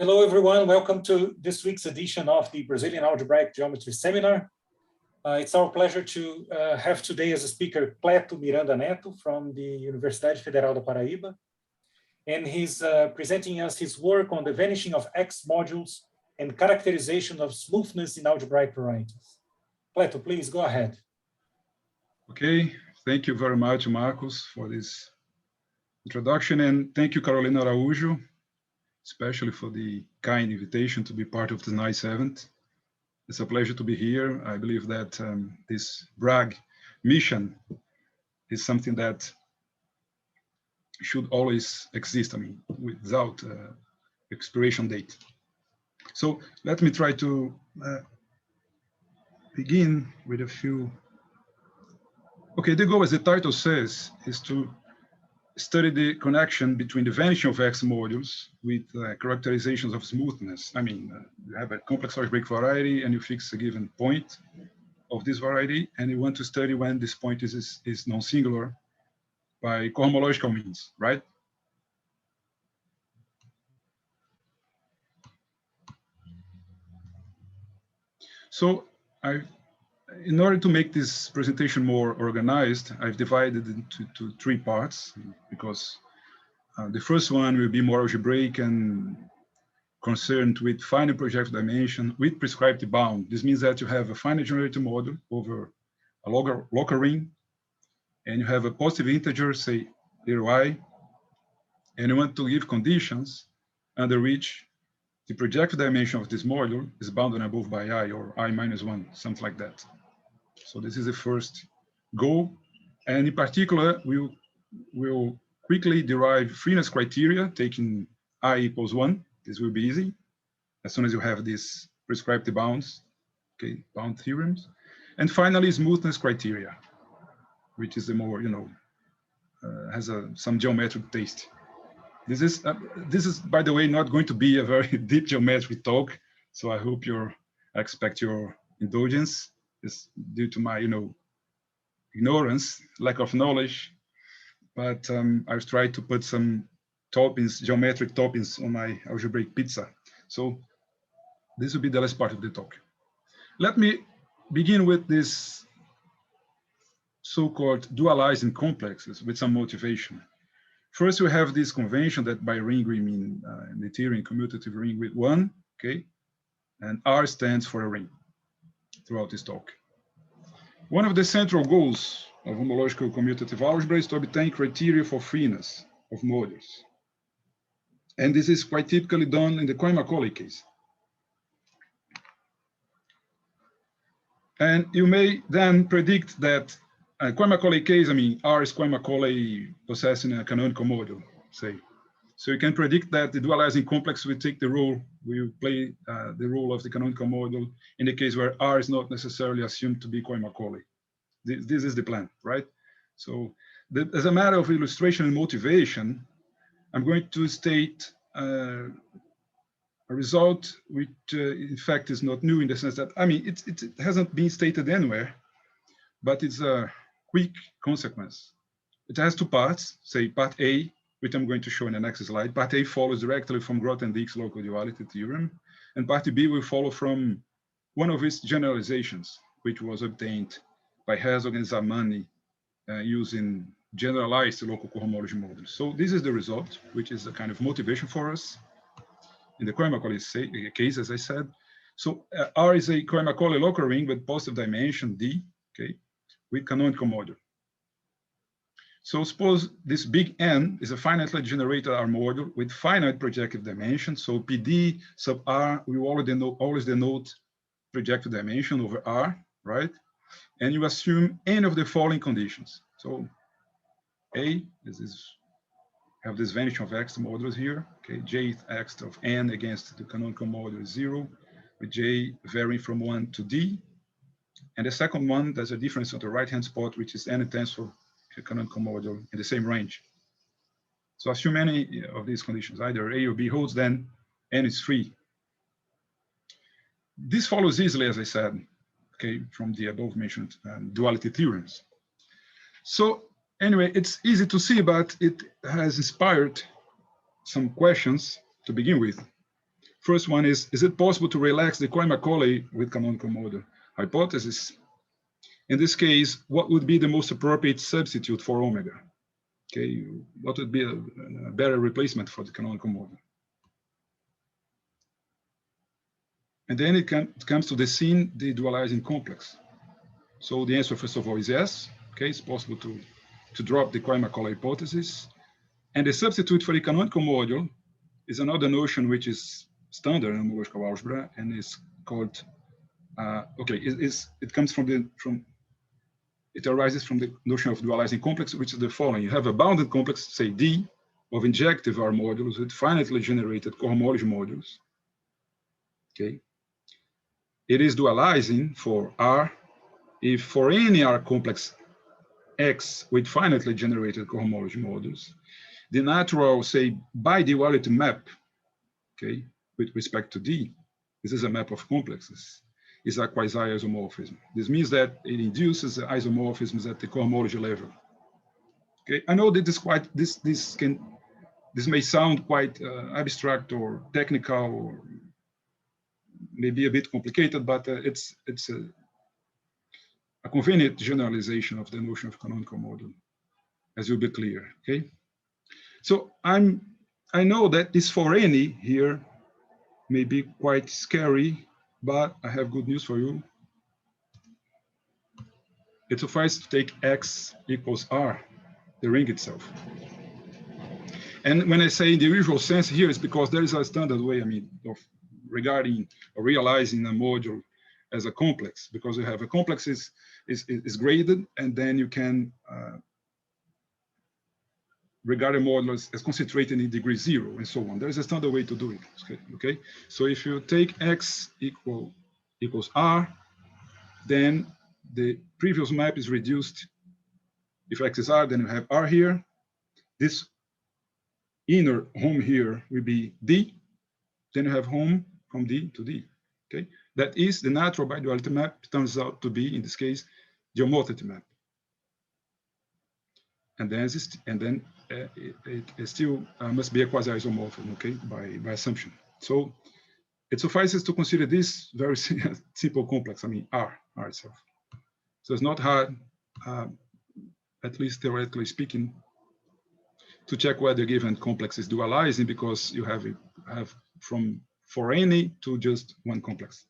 Hello, everyone. Welcome to this week's edition of the Brazilian Algebraic Geometry Seminar. It's our pleasure to have today as a speaker Cleto Miranda-Neto from the Universidade Federal da Paraíba. And he's presenting us his work on the vanishing of Ext modules and characterization of smoothness in algebraic varieties. Cleto, please go ahead. Okay, thank you very much, Marcos, for this introduction. And thank you, Carolina Araújo, especially for the kind invitation to be part of the nice event. It's a pleasure to be here. I believe that this brag mission is something that should always exist, without expiration date. So let me try to begin with a few. Okay, the goal, as the title says, is to study the connection between the vanishing of Ext modules with characterizations of smoothness. You have a complex algebraic variety and you fix a given point of this variety, and you want to study when this point is non-singular by homological means, right? So in order to make this presentation more organized, I've divided it into three parts, because the first one will be more algebraic and concerned with finite projective dimension with prescribed bound. This means that you have a finite generator module over a local ring, and you have a positive integer, say little I, and you want to give conditions under which the projective dimension of this module is bounded above by I, or I minus 1, something like that. So this is the first goal. And in particular, we'll quickly derive Freeness criteria, taking I equals 1. This will be easy, as soon as you have these prescribed bounds, okay, bound theorems. And finally, smoothness criteria, which is the more, has some geometric taste. This is, by the way, not going to be a very deep geometric talk, so I hope I expect your indulgence. It's due to my, ignorance, lack of knowledge, but I've tried to put some toppings, geometric toppings on my algebraic pizza. So this will be the last part of the talk. Let me begin with this so-called dualizing complexes with some motivation. First, we have this convention that by ring we mean the theory commutative ring with 1, okay? And R stands for a ring throughout this talk. One of the central goals of homological commutative algebra is to obtain criteria for freeness of modules. And this is quite typically done in the Cohen-Macaulay case. And you may then predict that Cohen-Macaulay case, R is Cohen-Macaulay possessing a canonical module, say. So you can predict that the dualizing complex will take the role, will play the role of the canonical module in the case where R is not necessarily assumed to be Cohen-Macaulay. This is the plan, right? So as a matter of illustration and motivation, I'm going to state a result which in fact is not new in the sense that, it hasn't been stated anywhere, but it's a quick consequence. It has two parts, say part A, which I'm going to show in the next slide. Part A follows directly from Grothendieck's local duality theorem, and part B will follow from one of its generalizations, which was obtained by Herzog and Zamani using generalized local cohomology models. So this is the result, which is a kind of motivation for us in the Cohen-Macaulay case, as I said. So R is a Cohen-Macaulay local ring with positive dimension D, okay, with canonical module. So suppose this big N is a finitely generated R module with finite projective dimension. So PD sub R, we always denote projective dimension over R, right? And you assume any of the following conditions. So A, have this vanishing of Ext modules here, okay, jth Ext of N against the canonical module is 0, with J varying from 1 to D. And the second one, there's a difference on the right-hand spot, which is N tensor canonical module in the same range. So assume any of these conditions, either A or B holds, then N is free. This follows easily, as I said, okay, from the above mentioned duality theorems. So anyway, it's easy to see, but it has inspired some questions to begin with. First one is it possible to relax the Cohen-Macaulay with canonical model hypothesis? In this case, what would be the most appropriate substitute for omega? Okay, what would be a better replacement for the canonical model? And then it comes to the scene, the dualizing complex. So the answer, first of all, is yes. Okay, it's possible to drop the Cohen-Macaulay hypothesis. And the substitute for the canonical module is another notion which is standard in homological algebra and is called, it comes it arises from the notion of dualizing complex, which is the following. You have a bounded complex, say D, of injective R modules with finitely generated cohomology modules. Okay. It is dualizing for R if for any R complex X with finitely generated cohomology modules, the natural, say, biduality map, okay, with respect to D, this is a map of complexes, is a quasi-isomorphism. This means that it induces isomorphisms at the cohomology level. Okay, I know that this may sound quite abstract or technical or maybe a bit complicated, but it's a convenient generalization of the notion of canonical model, as will be clear. Okay, so I know that this for any here may be quite scary, but I have good news for you. It suffices to take X equals R, the ring itself. And when I say in the usual sense here, it's because there is a standard way, I mean, of regarding or realizing a module as a complex, because you have a complex is graded, and then you can regard a module as concentrated in degree 0 and so on. There is a standard way to do it. Okay. So if you take X equals R, then the previous map is reduced. If X is R, then you have R here. This inner home here will be D. Then you have home from D to D. Okay. That is the natural biduality map, turns out to be, in this case, the homotopy map. And then it still must be a quasi-isomorphism, okay, by assumption. So it suffices to consider this very simple complex, I mean, R itself. So it's not hard, at least theoretically speaking, to check whether a given complex is dualizing, because you have from for any to just one complex.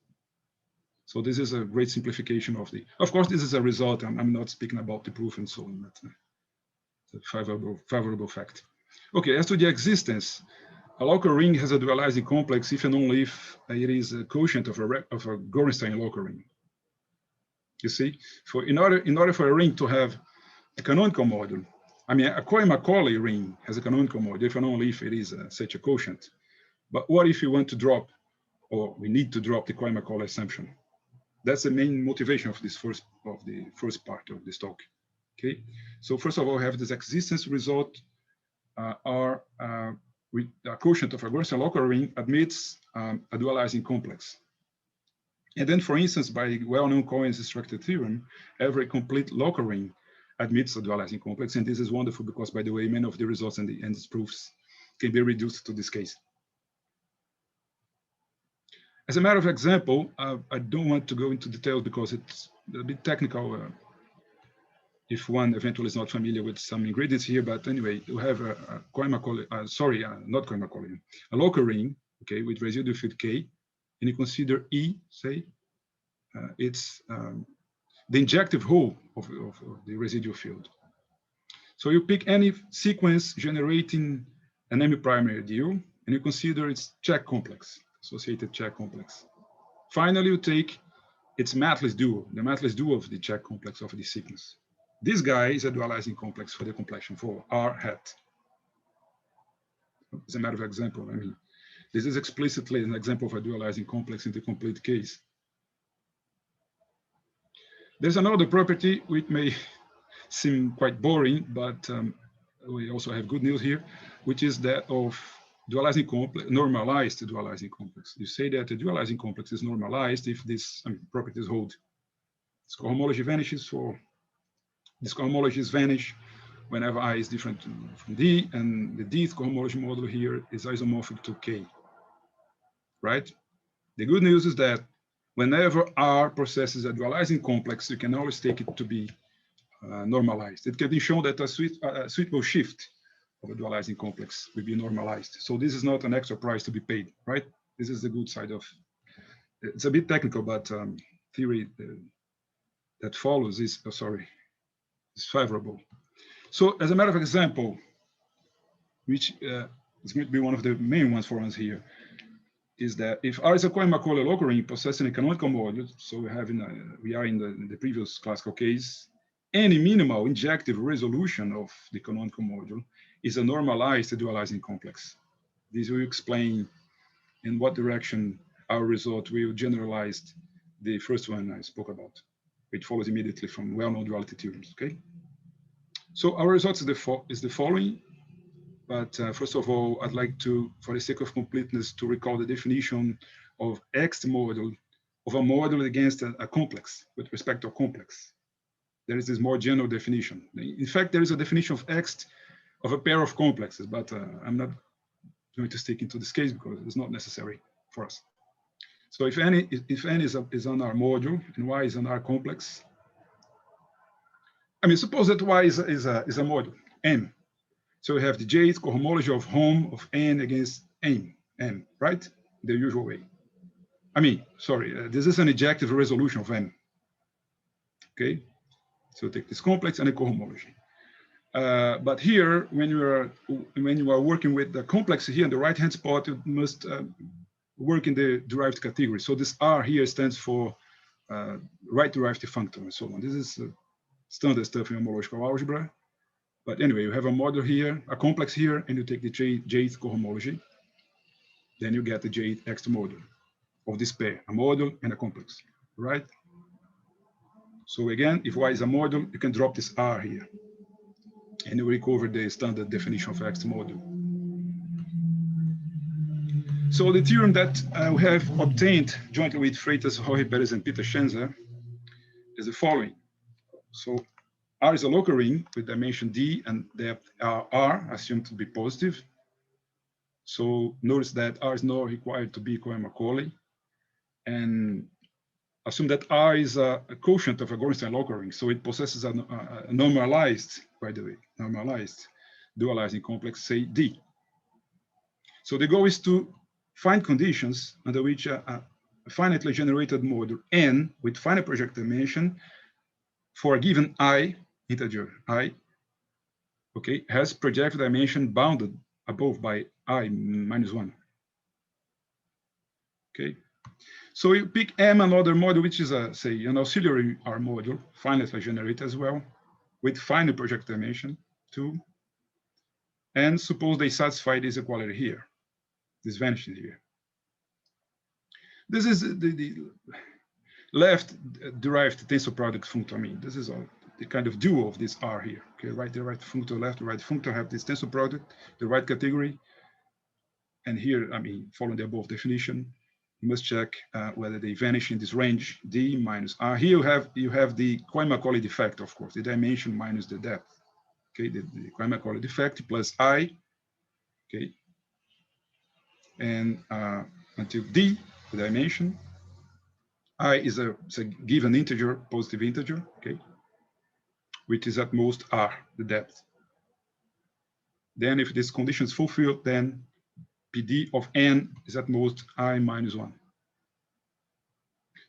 So this is a great simplification of of course, this is a result. I'm not speaking about the proof and so on. That's a favorable fact. Okay, as to the existence, a local ring has a dualizing complex if and only if it is a quotient of a Gorenstein local ring. You see, in order for a ring to have a canonical module, I mean, a Cohen-Macaulay ring has a canonical module if and only if it is such a quotient. But what if you want to drop, or we need to drop the Cohen-Macaulay assumption? That's the main motivation of the first part of this talk. Okay, so first of all, we have this existence result with a quotient of a Gorenstein local ring admits a dualizing complex. And then, for instance, by the well-known Cohen's structure theorem, every complete local ring admits a dualizing complex. And this is wonderful because, by the way, many of the results and its proofs can be reduced to this case. As a matter of example, I don't want to go into details because it's a bit technical if one eventually is not familiar with some ingredients here. But anyway, you have a Cohen-Macaulay, not Cohen-Macaulay, a local ring, okay, with residual field K, and you consider E, say, it's the injective hole of the residual field. So you pick any sequence generating an M-primary dual, and you consider its check complex, associated check complex. Finally, you take its matless dual, the matless dual of the check complex of the sequence. This guy is a dualizing complex for the completion for R hat. As a matter of example, I mean, this is explicitly an example of a dualizing complex in the complete case. There's another property which may seem quite boring, but we also have good news here, which is that of dualizing complex, normalized dualizing complex. You say that the dualizing complex is normalized if this properties hold. This cohomology vanishes for these cohomologies vanish whenever I is different from D, and the Dth cohomology model here is isomorphic to K. right? The good news is that whenever R possesses a dualizing complex, you can always take it to be normalized. It can be shown that a suitable shift of a dualizing complex will be normalized. So this is not an extra price to be paid, right? This is the good side of it. It's a bit technical, but theory that follows is, is favorable. So as a matter of example, which is going to be one of the main ones for us here, is that if R is a Cohen-Macaulay local ring possessing a canonical module, so we are in the previous classical case, any minimal injective resolution of the canonical module is a normalized dualizing complex. This will explain in what direction our result will generalize the first one I spoke about, which follows immediately from well-known duality theorems, okay? So our result is the following. But first of all, I'd like to, for the sake of completeness, to recall the definition of Ext module, of a module against a complex, with respect to a complex. There is this more general definition. In fact, there is a definition of Ext of a pair of complexes, but I'm not going to stick into this case because it's not necessary for us. So if n is on our module and y is on our complex, I mean, suppose that y is a module, M. So we have the jth cohomology of hom of n against m, right? The usual way. I mean, sorry, this is an ejective resolution of m. Okay, so take this complex and a cohomology. But here, when you are working with the complex here in the right-hand spot, you must work in the derived category. So this R here stands for right derived functor and so on. This is standard stuff in homological algebra. But anyway, you have a module here, a complex here, and you take the jth cohomology. Then you get the jth Ext module of this pair, a module and a complex, right? So again, if y is a module, you can drop this R here. And you recover the standard definition of Ext module. So the theorem that we have obtained jointly with Freitas, Jorge Perez, and Peter Schenzer is the following. So R is a local ring with dimension D and depth R assumed to be positive. So notice that R is not required to be Cohen-Macaulay. And assume that R is a quotient of a Gorenstein local ring. So it possesses a normalized, by the way, normalized dualizing complex, say D. So the goal is to find conditions under which a finitely generated module N with finite project dimension for a given I, integer I, okay, has projected dimension bounded above by I minus 1. Okay, so you pick M, another module, which is say an auxiliary R module, finitely generated as well, with finite project dimension 2. And suppose they satisfy this equality here, this vanishing here. This is the left derived tensor product functor. I mean, this is the kind of duo of this R here. Okay, right functor, left right functor have this tensor product, the right category. And here, I mean, following the above definition, you must check whether they vanish in this range D minus R. Here you have the Cohen-Macaulay defect, of course, the dimension minus the depth. Okay, the Cohen-Macaulay defect plus I. Okay, and until D, the dimension. I is a given integer, positive integer, okay, which is at most R, the depth. Then if this condition is fulfilled, then PD of N is at most I minus 1.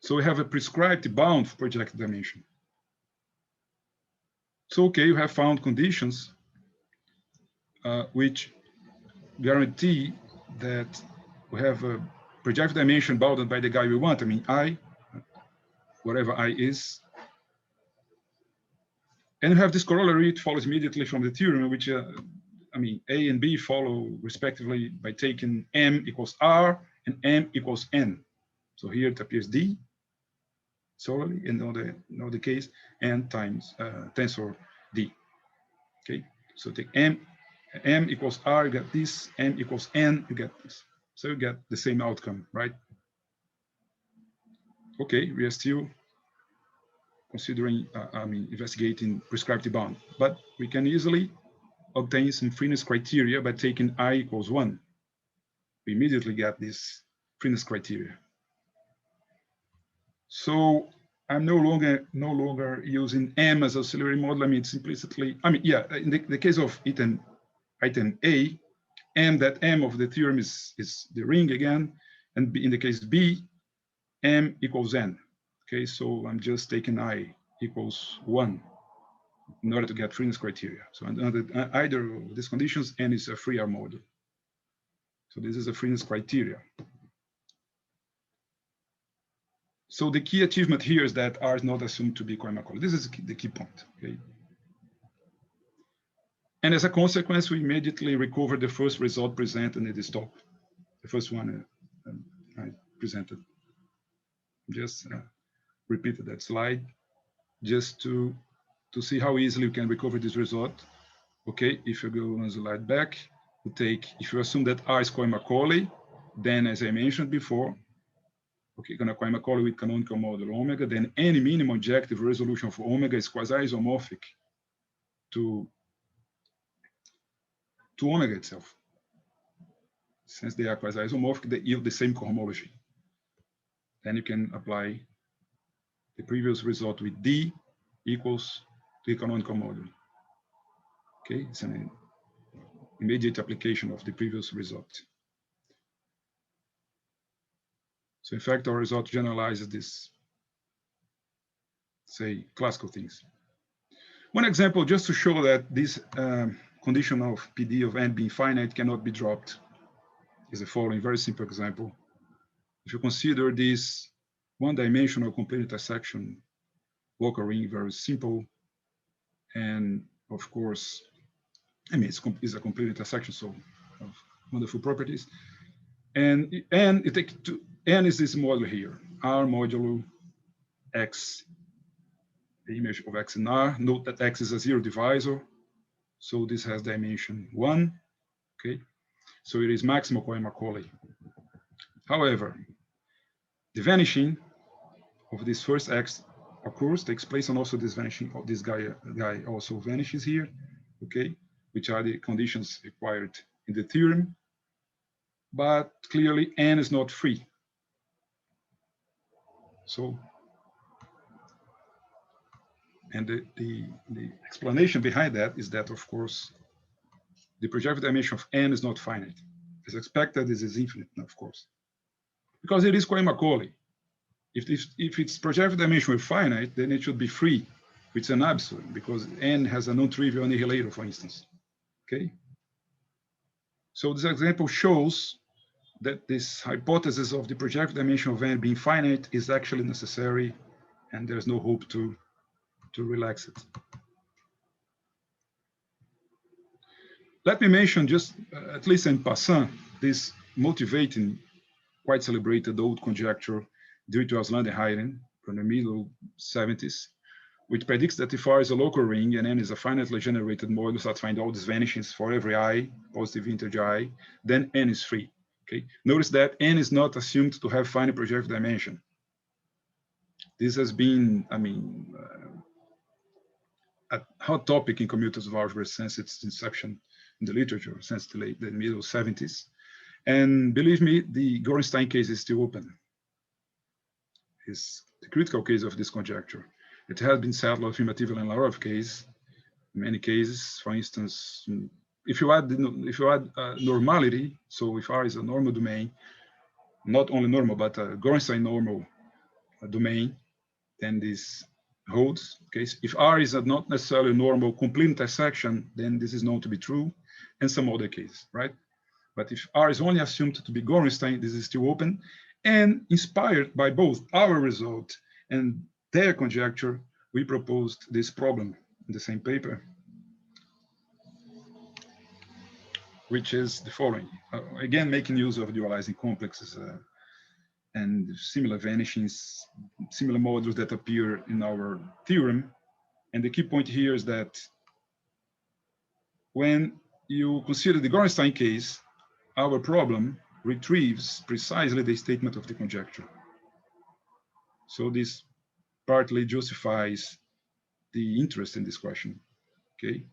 So we have a prescribed bound for projected dimension. So, okay, you have found conditions which guarantee that we have a projected dimension bounded by the guy we want. I mean, I, whatever I is. And you have this corollary, it follows immediately from the theorem, which, I mean, A and B follow respectively by taking M equals R and M equals N. So here it appears D solely in the case, N times tensor D. Okay, so take M equals R, you get this, M equals N, you get this. So you get the same outcome, right? Okay, we are still considering, I mean, investigating prescribed bound, but we can easily obtain some freeness criteria by taking I equals 1. We immediately get this Freeness criteria. So I'm no longer using M as auxiliary model. I mean, it's implicitly, yeah, in the case of item A, that M of the theorem is the ring again, and in the case B, M equals N. Okay, so I'm just taking I equals 1 in order to get Freeness criteria. So under either of these conditions, N is a free R model. So this is a Freeness criteria. So the key achievement here is that R is not assumed to be Cohen-Macaulay. This is the key point. Okay. And as a consequence, we immediately recover the first result presented in this talk. The first one I presented. Just repeated that slide just to see how easily you can recover this result. Okay, if you go one slide back, you take, if you assume that R is Cohen-Macaulay, then as I mentioned before, okay, gonna Cohen-Macaulay with canonical model omega, then any minimum objective resolution for omega is quasi-isomorphic to omega itself. Since they are quasi-isomorphic, they yield the same cohomology. Then you can apply the previous result with D equals the canonical model. Okay, it's an immediate application of the previous result. So in fact, our result generalizes this, say, classical things. One example, just to show that this condition of PD of N being finite cannot be dropped, is the following very simple example. If you consider this one-dimensional complete intersection Walker ring, very simple, and of course, I mean, it's a complete intersection, so of wonderful properties. And N is this model here, R modulo X, the image of X in R. Note that X is a zero divisor, so this has dimension 1. Okay, so it is maximal Cohen-Macaulay. However, the vanishing of this first X occurs, takes place, and also this vanishing of this guy also vanishes here. Okay, which are the conditions required in the theorem. But clearly N is not free. So, and the explanation behind that is that, of course, the projective dimension of N is not finite. As expected, this is infinite, of course, because it is Cohen-Macaulay. If its projective dimension were finite, then it should be free, which is an absolute, because N has a non-trivial annihilator, for instance. Okay. So this example shows that this hypothesis of the projective dimension of N being finite is actually necessary, and there's no hope to relax it. Let me mention just, at least en passant, this motivating, quite celebrated old conjecture due to Aslan from the middle 70s, which predicts that if R is a local ring and N is a finitely generated model satisfying all these vanishings for every I, positive integer I, then N is free. Okay. Notice that N is not assumed to have finite projective dimension. This has been, I mean, a hot topic in commutative algebra since its inception in the literature, since the middle 70s. And believe me, the Gorenstein case is still open. It's the critical case of this conjecture. It has been settled affirmatively in a lot of cases. In many cases, for instance, if you add normality, so if R is a normal domain, not only normal, but a Gorenstein normal domain, then this holds. Okay? If R is a not necessarily normal complete intersection, then this is known to be true, and some other case, right? But if R is only assumed to be Gorenstein, this is still open. And inspired by both our result and their conjecture, we proposed this problem in the same paper, which is the following. Again, making use of dualizing complexes and similar vanishings, similar models that appear in our theorem. And the key point here is that when you consider the Gorenstein case, our problem retrieves precisely the statement of the conjecture. So this partly justifies the interest in this question, okay?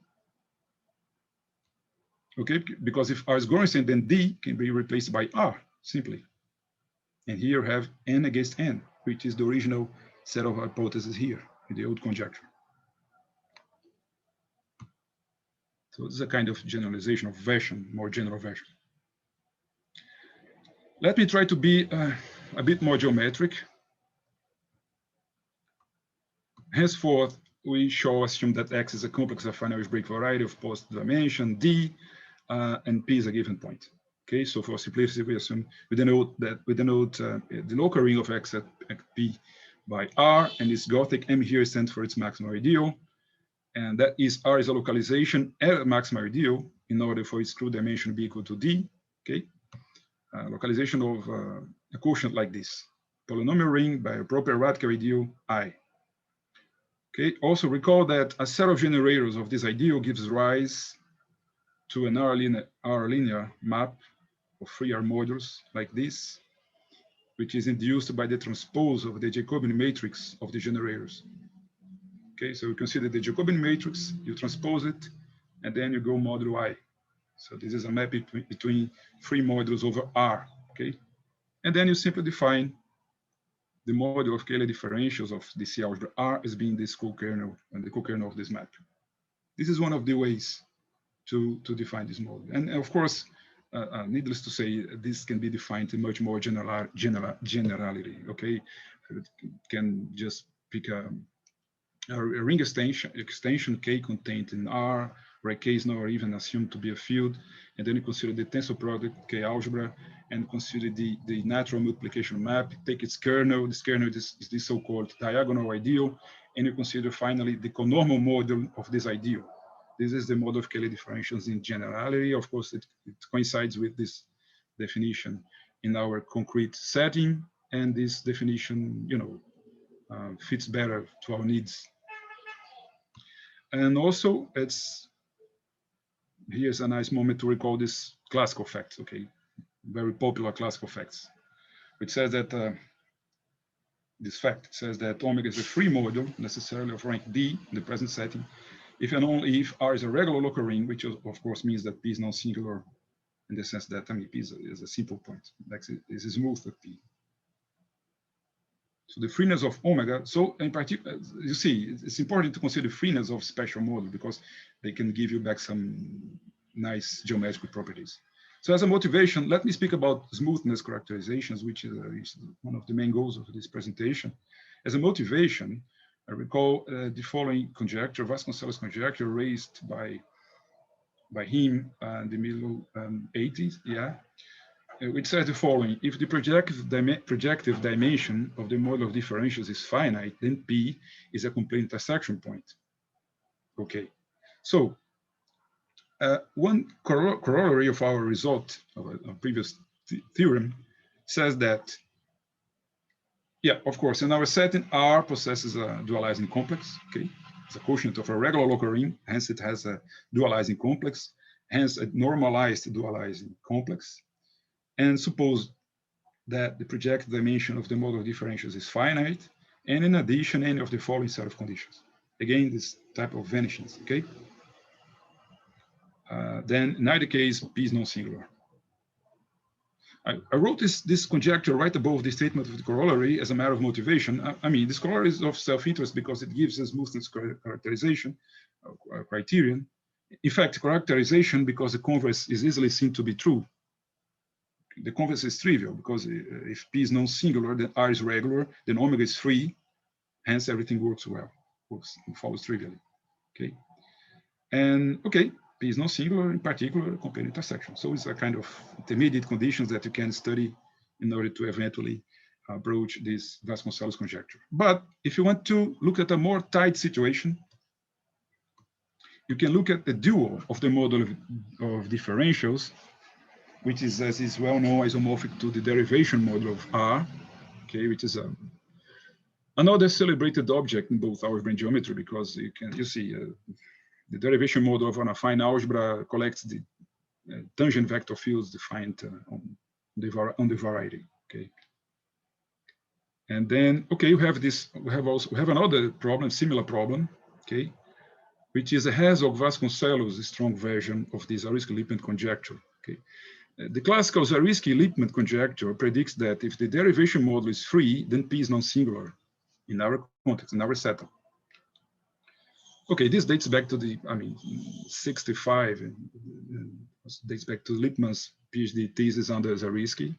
Okay, because if R is Gorenstein, then D can be replaced by R, simply. And here you have n against n, which is the original set of hypotheses here in the old conjecture. So this is a kind of generalization of version, more general version. Let me try to be a bit more geometric. Henceforth, we shall assume that X is a complex affine algebraic variety of positive dimension D, and P is a given point. Okay, so for simplicity, we denote the local ring of X at P by R, and its Gothic M here stands for its maximal ideal, and that is R is a localization at a maximal ideal in order for its true dimension to be equal to D. Okay, localization of a quotient like this, polynomial ring by a proper radical ideal I. Okay, also recall that a set of generators of this ideal gives rise to an R-linear map of 3 R modules like this, which is induced by the transpose of the Jacobian matrix of the generators. Okay, so we consider the Jacobian matrix, you transpose it, and then you go modulo I. So this is a map between 3 modules over R, okay? And then you simply define the module of Cayley differentials of the C algebra R as being this co-kernel and the co-kernel of this map. This is one of the ways to define this model. And of course, needless to say, this can be defined in much more generality, okay? It can just pick a ring extension K contained in R, where K is not even assumed to be a field, and then you consider the tensor product K algebra, and consider the natural multiplication map, take its kernel, this kernel is this so-called diagonal ideal, and you consider finally the conormal model of this ideal. This is the model of Cayley differentials in generality. Of course, it coincides with this definition in our concrete setting, and this definition, fits better to our needs. And also, here's a nice moment to recall this classical facts, okay? Very popular classical facts, which says that this fact says that omega is a free module necessarily of rank D in the present setting, if and only if R is a regular local ring, which of course means that P is non-singular in the sense that P is a simple point. Like this is smooth at P. So the freeness of omega. So in particular, you see, it's important to consider freeness of special model because they can give you back some nice geometrical properties. So as a motivation, let me speak about smoothness characterizations, which is one of the main goals of this presentation. As a motivation, I recall the following conjecture, Vasconcelos' conjecture raised by him in the middle 80s, which says the following: if the projective dimension of the model of differentials is finite, then P is a complete intersection point. Okay, so one corollary of our result of a previous theorem says that, of course, in our setting, R possesses a dualizing complex. Okay, it's a quotient of a regular local ring, hence it has a dualizing complex, hence a normalized dualizing complex. And suppose that the projected dimension of the model of differentials is finite, and in addition, any of the following set of conditions. Again, this type of vanishings, okay? Then in either case, P is non-singular. I wrote this conjecture right above the statement of the corollary as a matter of motivation. I mean, this corollary is of self-interest because it gives us smoothness characterization criterion. In fact, characterization because the converse is easily seen to be true. The converse is trivial because if P is non-singular, then R is regular, then omega is free, hence everything works well, follows trivially, okay? And okay, P is non-singular, in particular, complete intersection. So it's a kind of intermediate conditions that you can study in order to eventually broach this Vasconcelos conjecture. But if you want to look at a more tight situation, you can look at the dual of the model of differentials, which is, as is well known, isomorphic to the derivation model of R, okay, which is another celebrated object in both algebra and geometry, because you see the derivation model of an affine algebra collects the tangent vector fields defined on the variety, okay. And then, okay, we have another problem, similar problem, okay, which is a Herzog-Vasconcelos strong version of this Zariski-Lippmann conjecture, okay. The classical Zariski-Lippmann conjecture predicts that if the derivation model is free, then P is non-singular in our context, in our setup. Okay, this dates back to the, 65, and dates back to Lippmann's PhD thesis on the Zariski.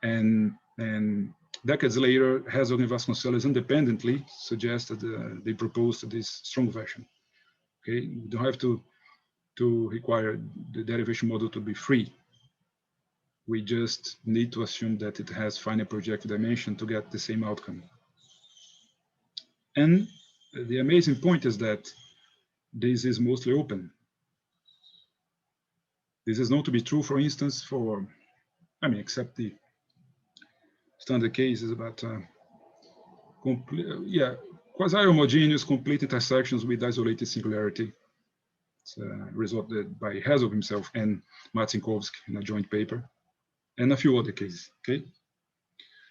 And decades later, Herzog and Vasconcelos independently suggested, they proposed this strong version. Okay, you don't have to require the derivation model to be free. We just need to assume that it has finite projective dimension to get the same outcome. And the amazing point is that this is mostly open. This is known to be true, for instance, for, except the standard cases about, quasi-homogeneous complete intersections with isolated singularity. It's resolved by Herzog himself and Marcinkovsky in a joint paper, and a few other cases, okay?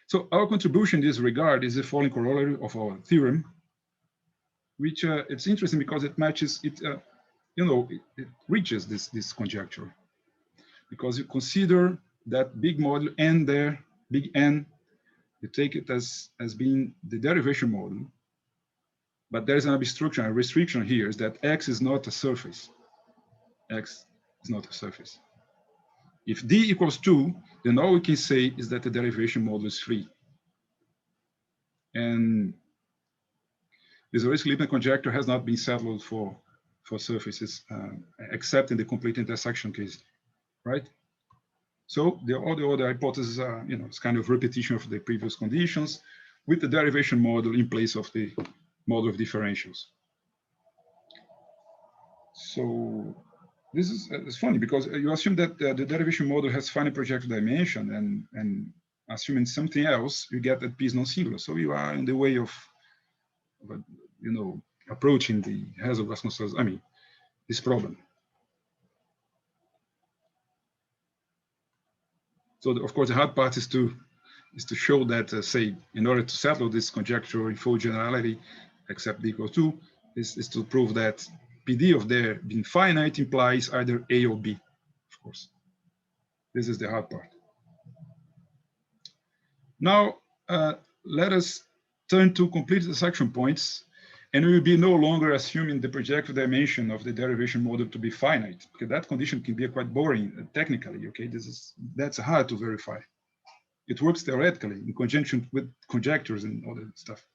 So our contribution in this regard is the following corollary of our theorem, which it's interesting because it matches, it reaches this conjecture. Because you consider that big model N there, big N, you take it as being the derivation model, but there's an obstruction, a restriction here is that X is not a surface. X is not a surface. If D equals 2, then all we can say is that the derivation model is free. And the Zariski-Lippmann conjecture has not been settled for surfaces, except in the complete intersection case, right? So all the other hypotheses are, it's kind of repetition of the previous conditions with the derivation model in place of the model of differentials. So this is it's funny because you assume that the derivation model has finite projective dimension, and assuming something else, you get that P is non-singular. So you are in the way of approaching the Herzog-Vasconcelos, this problem. So of course, the hard part is to show that, say, in order to settle this conjecture in full generality, except D equals 2, is to prove that PD of there being finite implies either A or B, of course. This is the hard part. Now, let us turn to complete intersection points, and we will be no longer assuming the projective dimension of the derivation model to be finite, because that condition can be quite boring technically, okay? That's hard to verify. It works theoretically in conjunction with conjectures and all that stuff.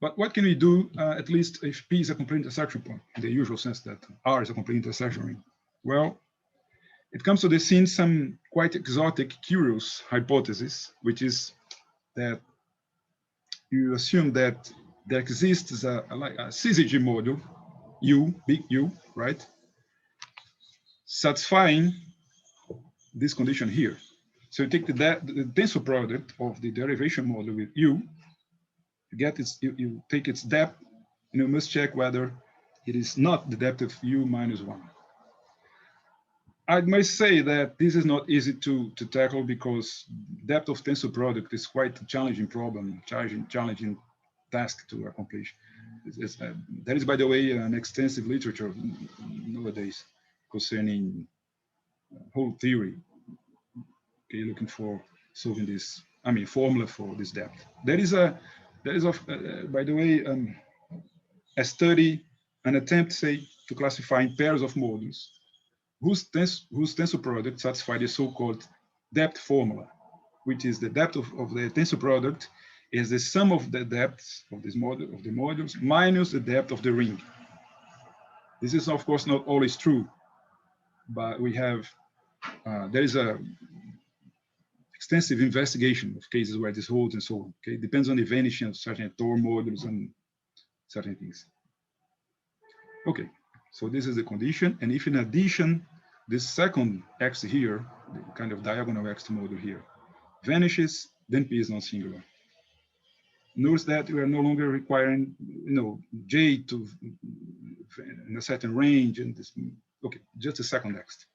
But what can we do, at least if P is a complete intersection point, in the usual sense that R is a complete intersection ring? Well, it comes to the scene some quite exotic, curious hypothesis, which is that you assume that there exists a CZG module, U, big U, right? Satisfying this condition here. So you take the tensor product of the derivation model with U, you take its depth, and you must check whether it is not the depth of U minus 1. I must say that this is not easy to tackle because depth of tensor product is quite a challenging problem, challenging task to accomplish. There is, by the way, an extensive literature nowadays concerning whole theory, okay, looking for solving this, formula for this depth. There is, by the way, a study, an attempt, say, to classify in pairs of modules whose tensor product satisfy the so-called depth formula, which is the depth of the tensor product is the sum of the depths of this module of the modules minus the depth of the ring. This is of course not always true, but we have there is a extensive investigation of cases where this holds and so on. Okay, it depends on the vanishing of certain Tor modules and certain things. Okay, so this is the condition, and if in addition this second X here, the kind of diagonal X module here, vanishes, then P is non-singular. Notice that we are no longer requiring, J to in a certain range, and this. Okay, just a second X.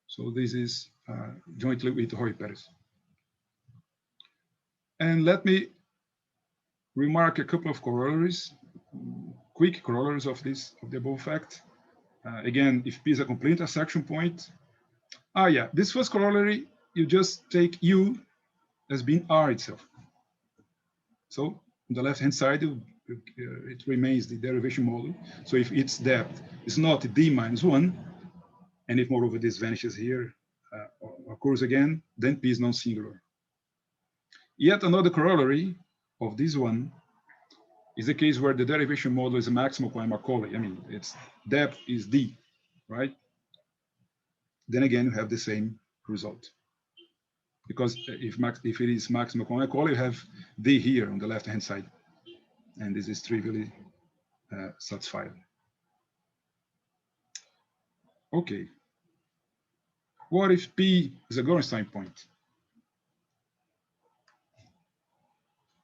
So this is jointly with Roy Perez. And let me remark a couple of corollaries, quick corollaries of the above fact. Again, if P is a complete intersection point, Yeah, this first corollary, you just take U as being R itself. So on the left-hand side, it remains the derivation model. So if its depth is not D minus 1, and if moreover this vanishes here, occurs again, then P is non-singular. Yet another corollary of this one is the case where the derivation model is a maximal Cohen-Macaulay. I mean, its depth is D, right? Then again, you have the same result. Because if it is maximal Cohen-Macaulay, you have D here on the left-hand side. And this is trivially satisfied. Okay. What if P is a Gorenstein point?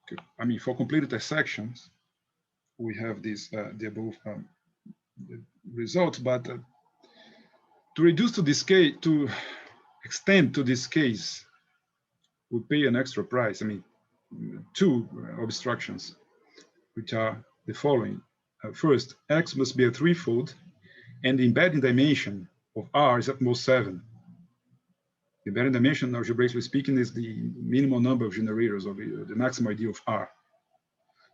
Okay. I mean, for completed dissections, we have this the above the results, but to reduce to this case, to extend to this case, we pay an extra price. I mean, two obstructions, which are the following. First, X must be a threefold, and the embedding dimension of R is at most 7. The embedding dimension, algebraically speaking, is the minimal number of generators of the maximum ID of R.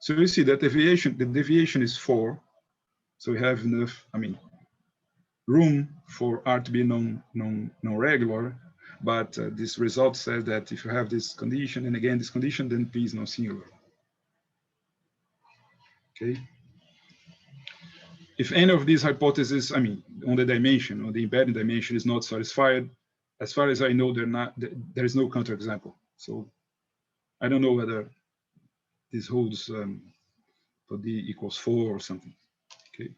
So you see that the deviation is 4. So we have enough, I mean, room for R to be non-regular, but this result says that if you have this condition, and again, this condition, then P is non-singular. Okay. If any of these hypotheses, I mean, on the dimension, on the embedding dimension is not satisfied, as far as I know, there is no counterexample. So I don't know whether this holds for D equals 4 or something. Okay.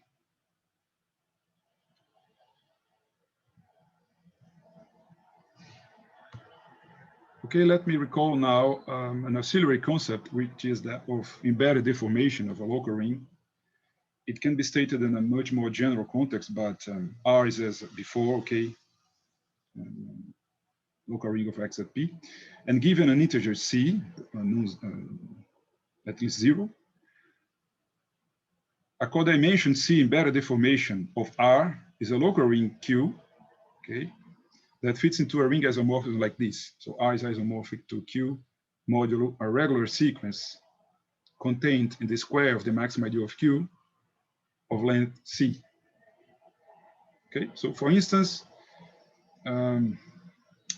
Okay, let me recall now an auxiliary concept, which is that of embedded deformation of a local ring. It can be stated in a much more general context, but R is as before, okay, local ring of X at P, and given an integer C, at least 0, a codimension C embedded deformation of R is a local ring Q, okay, that fits into a ring isomorphism like this. So R is isomorphic to Q modulo a regular sequence contained in the square of the maximum ID of Q of length C. Okay, so for instance,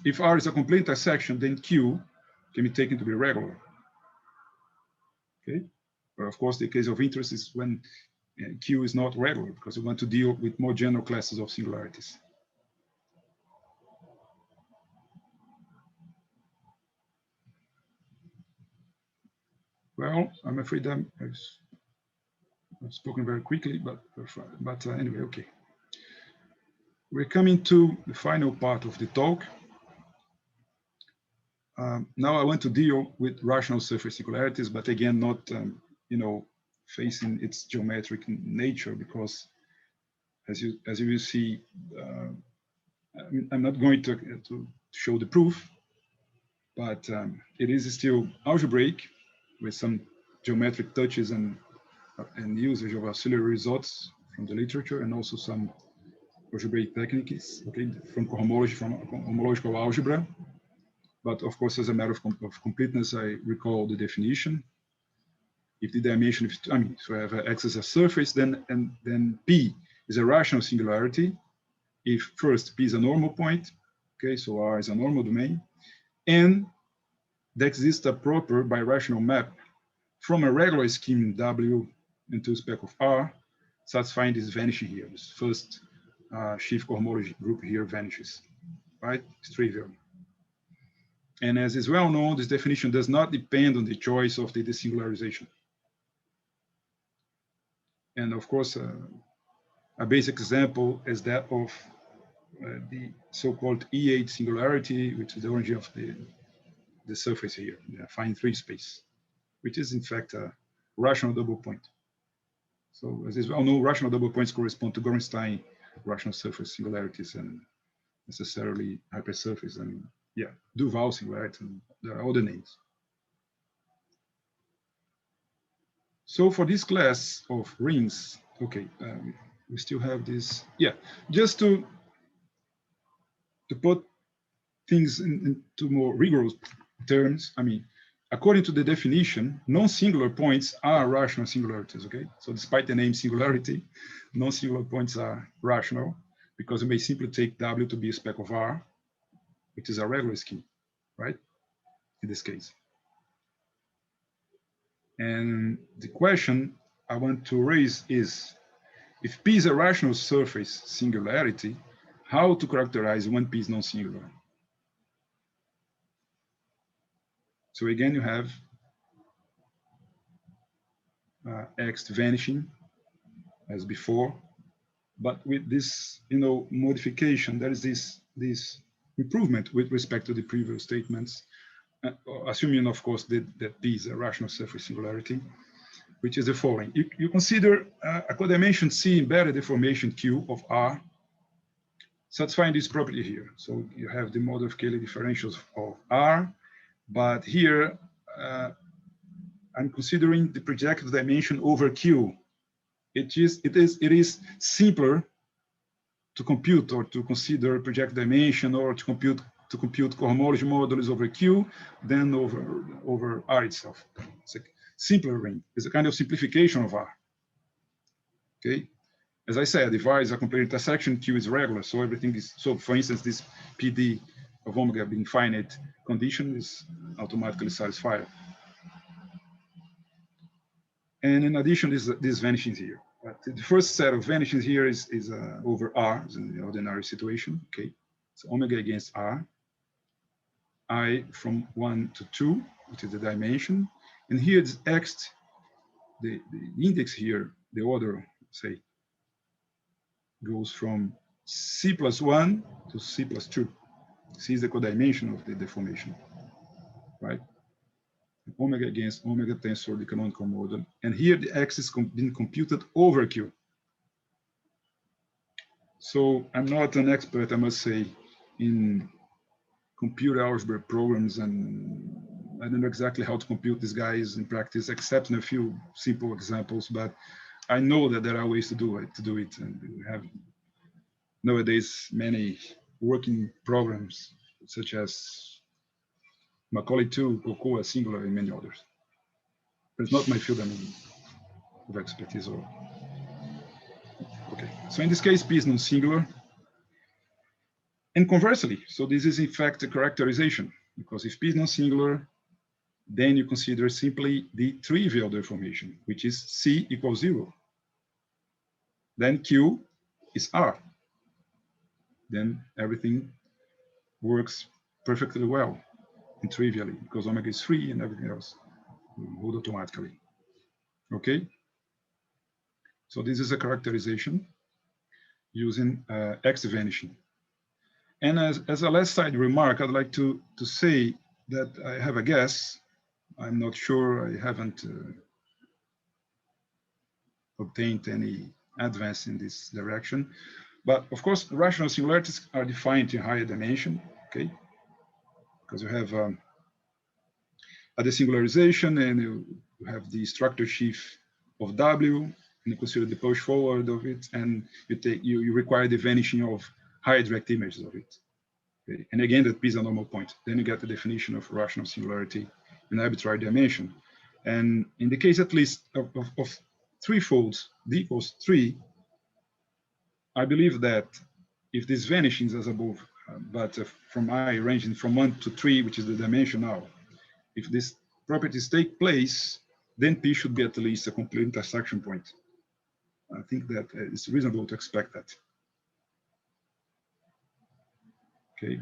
if R is a complete intersection, then Q can be taken to be regular. Okay, but of course, the case of interest is when Q is not regular, because we want to deal with more general classes of singularities. Well, I'm afraid I've spoken very quickly, but anyway, okay. We're coming to the final part of the talk. Now I want to deal with rational surface singularities, but again, not facing its geometric nature, because as you will see, I'm not going to show the proof, but it is still algebraic with some geometric touches and usage of auxiliary results from the literature, and also some algebraic techniques, okay, from homological algebra. But of course, as a matter of completeness, I recall the definition. If the dimension, so I have X as a surface, then P is a rational singularity. If first P is a normal point, okay, so R is a normal domain, and there exists a proper birational map from a regular scheme in W into spec of R, satisfying this vanishing here. This first sheaf cohomology group here vanishes, right? It's trivial. And as is well known, this definition does not depend on the choice of the desingularization. And of course, a basic example is that of the so-called E8 singularity, which is the origin of the surface here, the affine 3 space, which is in fact a rational double point. So as is well known, rational double points correspond to Gorenstein rational surface singularities and necessarily hypersurface. I mean, yeah, Duval singularity, and there are other names. So for this class of rings, okay, we still have this. Yeah, just to to put things into more rigorous terms, I mean, according to the definition, non-singular points are rational singularities, okay? So despite the name singularity, non-singular points are rational because you may simply take W to be a spec of R, which is a regular scheme, right? In this case. And the question I want to raise is, if P is a rational surface singularity, how to characterize when P is non-singular? So again, you have Ext vanishing as before, but with this, modification, there is this improvement with respect to the previous statements, assuming, of course, that P is a rational surface singularity, which is the following. You consider a codimension C embedded deformation Q of R, satisfying this property here. So you have the model of Cayley differentials of R, but here I'm considering the projective dimension over Q. It is simpler to compute or to consider projective dimension or to compute cohomology modulus over Q than over R itself. It's a simpler ring. It's a kind of simplification of R. Okay. As I said, if R is a complete intersection, Q is regular, so everything is. So, for instance, this PD of omega being finite condition is automatically satisfied. And in addition, this vanishing here. But the first set of vanishings here is over R, is in the ordinary situation. Okay, so omega against R, I from 1 to 2, which is the dimension, and here it's Ext, the index here, the order, say, goes from C plus 1 to C plus 2. C is the codimension of the deformation, right? Omega against omega tensor, the canonical model. And here the X is being computed over Q. So I'm not an expert, I must say, in computer algebra programs, and I don't know exactly how to compute these guys in practice, except in a few simple examples, but I know that there are ways to do it. And we have nowadays many working programs, such as Macaulay 2, Cocoa, Singular, and many others. But it's not my field, of expertise. Okay, so in this case, P is non-singular. And conversely, so this is in fact a characterization, because if P is non-singular, then you consider simply the trivial deformation, which is C equals 0. Then Q is R. Then everything works perfectly well and trivially, because omega is free and everything else will hold automatically. Okay? So this is a characterization using Ext vanishing. And as a last side remark, I'd like to say that I have a guess. I'm not sure, I haven't obtained any advance in this direction. But of course, rational singularities are defined in higher dimension, okay? Because you have a desingularization, and you have the structure sheaf of W, and you consider the push forward of it, and you require the vanishing of higher direct images of it. Okay? And again, that P is a normal point. Then you get the definition of rational singularity in arbitrary dimension. And in the case at least of three folds, D equals 3, I believe that if this vanishings as above, but from I ranging from 1 to 3, which is the dimension now, if these properties take place, then P should be at least a complete intersection point. I think that it's reasonable to expect that. Okay.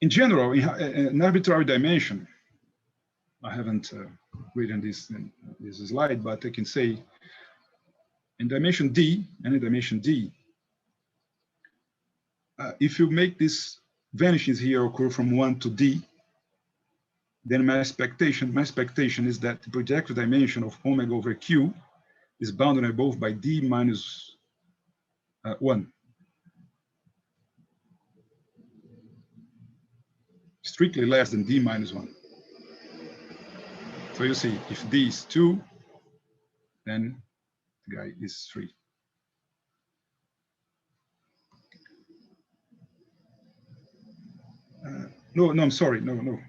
In general, in arbitrary dimension, I haven't written this in this slide, but I can say in dimension D, any dimension D, if you make these vanishings here occur from 1 to D, then my expectation is that the projective dimension of omega over Q is bounded above by D minus 1. Strictly less than D minus 1. So you see, if D is 2, then the guy is 3. no, I'm sorry, no.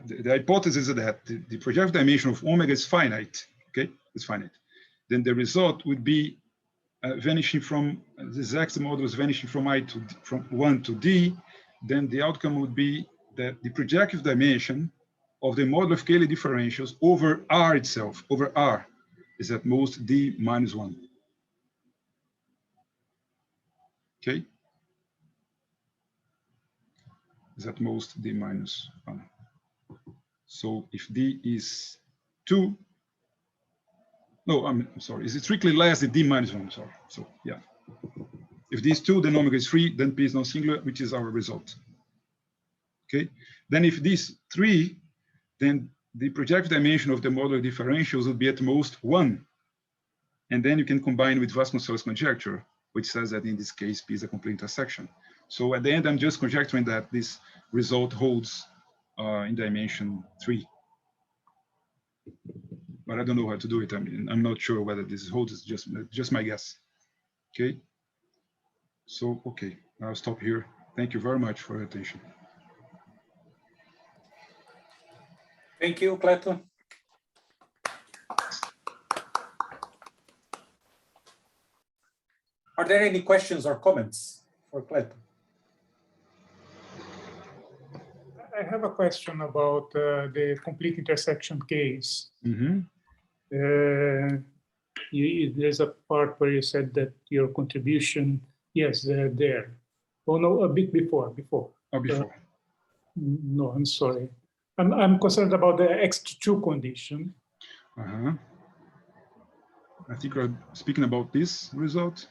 The hypothesis is that the projective dimension of omega is finite, okay? It's finite. Then the result would be vanishing from, this Ext modulus vanishing from from 1 to D, then the outcome would be that the projective dimension of the model of Cayley differentials over R itself, over R, is at most D minus 1. Okay? Is at most D minus 1. So if D is 2, no, I'm sorry, is it strictly less than D minus 1? Sorry. So, yeah. If D is 2, then omega is 3, then P is non-singular, which is our result. Okay? Then if D is 3, then the projective dimension of the modular differentials would be at most 1. And then you can combine with Vasconcellos' conjecture, which says that in this case, P is a complete intersection. So at the end, I'm just conjecturing that this result holds in dimension 3. But I don't know how to do it. I mean, I'm not sure whether this holds, it's just my guess. Okay. So, okay, I'll stop here. Thank you very much for your attention. Thank you, Cleto. Are there any questions or comments for Cleto? I have a question about the complete intersection case. Mm-hmm. There's a part where you said that your contribution, yes, they're there. Oh no, a bit before. Oh, before. No, I'm sorry. I'm concerned about the Ext2 condition. Uh-huh. I think we're speaking about this result.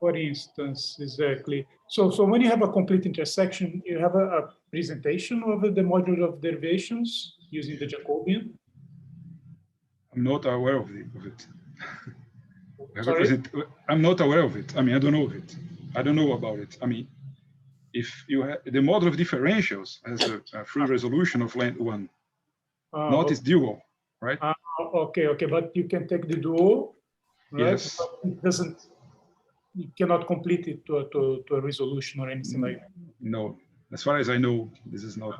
For instance, exactly. So when you have a complete intersection, you have a presentation of the module of derivations using the Jacobian. I'm not aware of it. Sorry? I'm not aware of it. I mean, I don't know of it. I don't know about it. I mean, if you have the model of differentials has a free resolution of length 1, not its dual, right? Okay, but you can take the dual, right? Yes. But it doesn't. You cannot complete it to a resolution or anything like that. No, as far as I know, this is not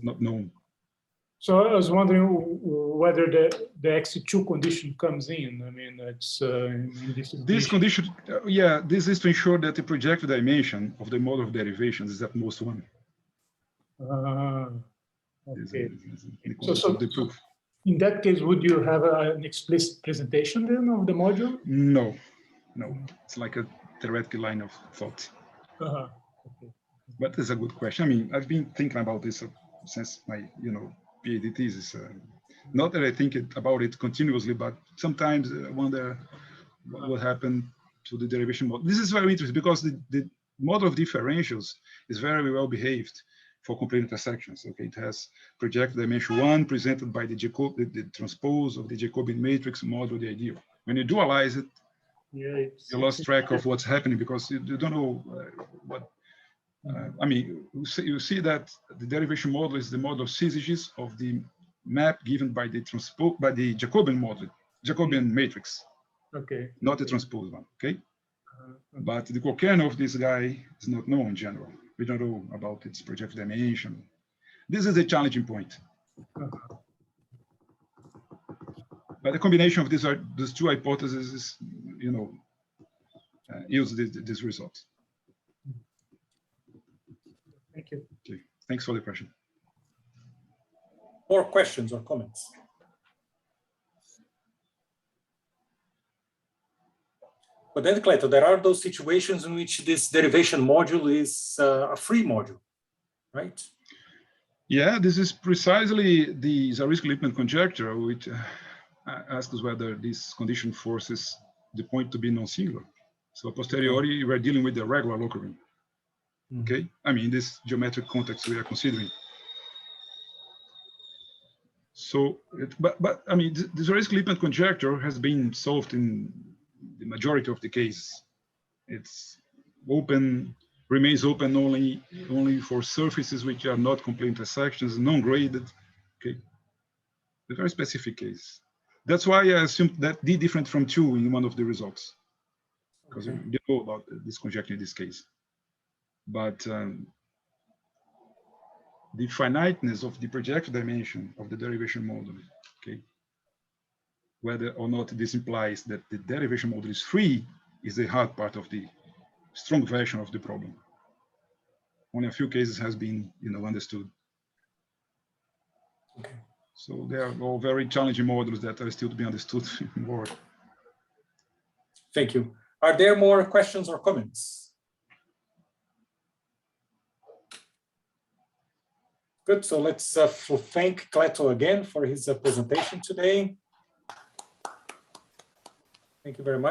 not known. So I was wondering whether the Ext2 condition comes in. I mean, it's in this condition. Yeah, this is to ensure that the projective dimension of the model of derivations is at most 1. Okay. So the proof. In that case, would you have an explicit presentation then of the module? No. It's like a theoretical line of thought. Okay. But it's a good question. I mean, I've been thinking about this since my, PhD thesis. Not that I think about it continuously, but sometimes I wonder what happened to the derivation model. This is very interesting because the model of differentials is very well behaved for complete intersections. Okay, it has projected dimension 1 presented by the transpose of the Jacobian matrix model of the ideal. When you dualize it, you lost track of what's happening because you don't know what. I mean, you see that the derivation model is the model of syzygies of the map given by the Jacobian model, Jacobian matrix. Okay. Not the transpose one. Okay. But the co-kernel of this guy is not known in general. We don't know about its projective dimension. This is a challenging point. But the combination of these two hypotheses is, yields this result. Thank you. Okay. Thanks for the question. More questions or comments? But then, Cleto, there are those situations in which this derivation module is a free module, right? Yeah, this is precisely the Zariski-Lippmann conjecture, which asks whether this condition forces the point to be non-singular. So a posteriori, we're dealing with the regular local ring. Okay, I mean, this geometric context we are considering. So, but I mean, the Zariski-Lippmann conjecture has been solved in the majority of the cases. It's open, remains open only for surfaces which are not complete intersections, non-graded. Okay, a very specific case. That's why I assumed that D different from 2 in one of the results, because you didn't know about this conjecture in this case. But the finiteness of the projective dimension of the derivation model, okay? Whether or not this implies that the derivation model is free is the hard part of the strong version of the problem. Only a few cases has been, understood. Okay. So they are all very challenging models that are still to be understood more. Thank you. Are there more questions or comments? Good, so let's thank Cleto again for his presentation today. Thank you very much.